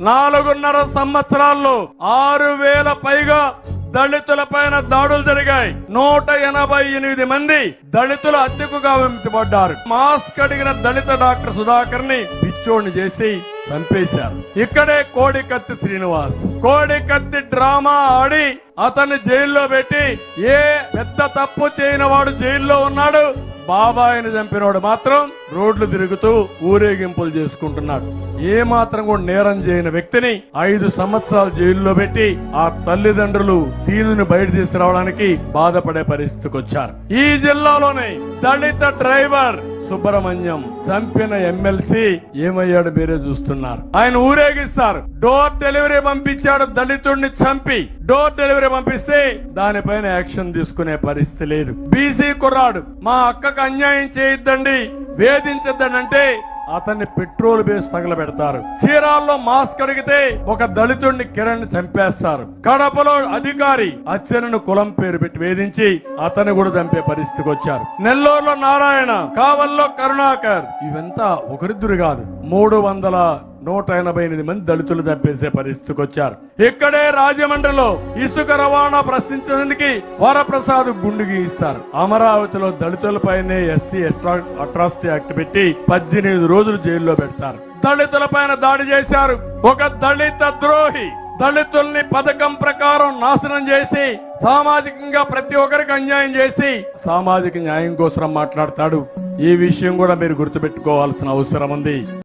4.5 సంవత్సరాల్లో 6,000 పైగా దళితుల పైన దాడులు జరిగాయి. 188 మంది దళితులు హత్యకు గావించబడ్డారు. మాస్క్ అడిగిన దళిత డాక్టర్ సుధాకర్ ని పిచ్చోడిని చేసి చంపేశారు. ఇక్కడే కోడికత్తి శ్రీనివాస్ కోడికత్తి డ్రామా ఆడి అతన్ని జైల్లో పెట్టి ఏ పెద్ద తప్పు చేయని వాడు జైల్లో ఉన్నాడు, బాబాయిని చంపినవాడు మాత్రం రోడ్లు తిరుగుతూ ఊరేగింపులు చేసుకుంటున్నాడు. ఏ మాత్రం కూడా నేరం చేయని వ్యక్తిని 5 సంవత్సరాలు జైల్లో పెట్టి ఆ తల్లిదండ్రులు సీనుని బయట తీసుకురావడానికి బాధపడే పరిస్థితికి వచ్చారు. ఈ జిల్లాలోనే దళిత డ్రైవర్ సుబ్రహ్మణ్యం చంపిన ఎమ్మెల్సీ ఏమయ్యాడు మీరే చూస్తున్నారు. ఆయన ఊరేగిస్తారు. డోర్ డెలివరీ పంపించాడు. దళితుడిని చంపి డోర్ డెలివరీ పంపిస్తే దానిపైన యాక్షన్ తీసుకునే పరిస్థితి లేదు. బీసీ కుర్రాడు మా అక్కకు అన్యాయం చేయొద్దండి, వేధించొద్దండి అంటే అతన్ని పెట్రోల్ బేస్ తగలబెడతారు. చీరాల్లో మాస్క్ అడిగితే ఒక దళితుడిని కిరణ్ చంపేస్తారు. కడపలో అధికారి అచ్చనను కులం పేరు పెట్టి వేధించి అతన్ని కూడా చంపే పరిస్థితికి వచ్చారు. నెల్లూరులో నారాయణ, కావల్లో కరుణాకర్, ఇవంతా ఒకరిద్దరు కాదు, 188 మంది దళితులు చంపేసే పరిస్థితికి వచ్చారు. ఇక్కడే రాజమండ్రిలో ఇసుక రవాణా ప్రశ్నించడానికి వరప్రసాద్ గుండు గీయిస్తారు. అమరావతిలో దళితులపైనే ఎస్సీ అట్రాసిటీ యాక్ట్ పెట్టి 18 రోజులు జైల్లో పెడతారు. దళితుల పైన దాడి చేశారు. ఒక దళిత ద్రోహి దళితుల్ని పథకం ప్రకారం నాశనం చేసి సామాజికంగా ప్రతి ఒక్కరికి అన్యాయం చేసి సామాజిక న్యాయం కోసం మాట్లాడతాడు. ఈ విషయం కూడా మీరు గుర్తుపెట్టుకోవాల్సిన అవసరం ఉంది.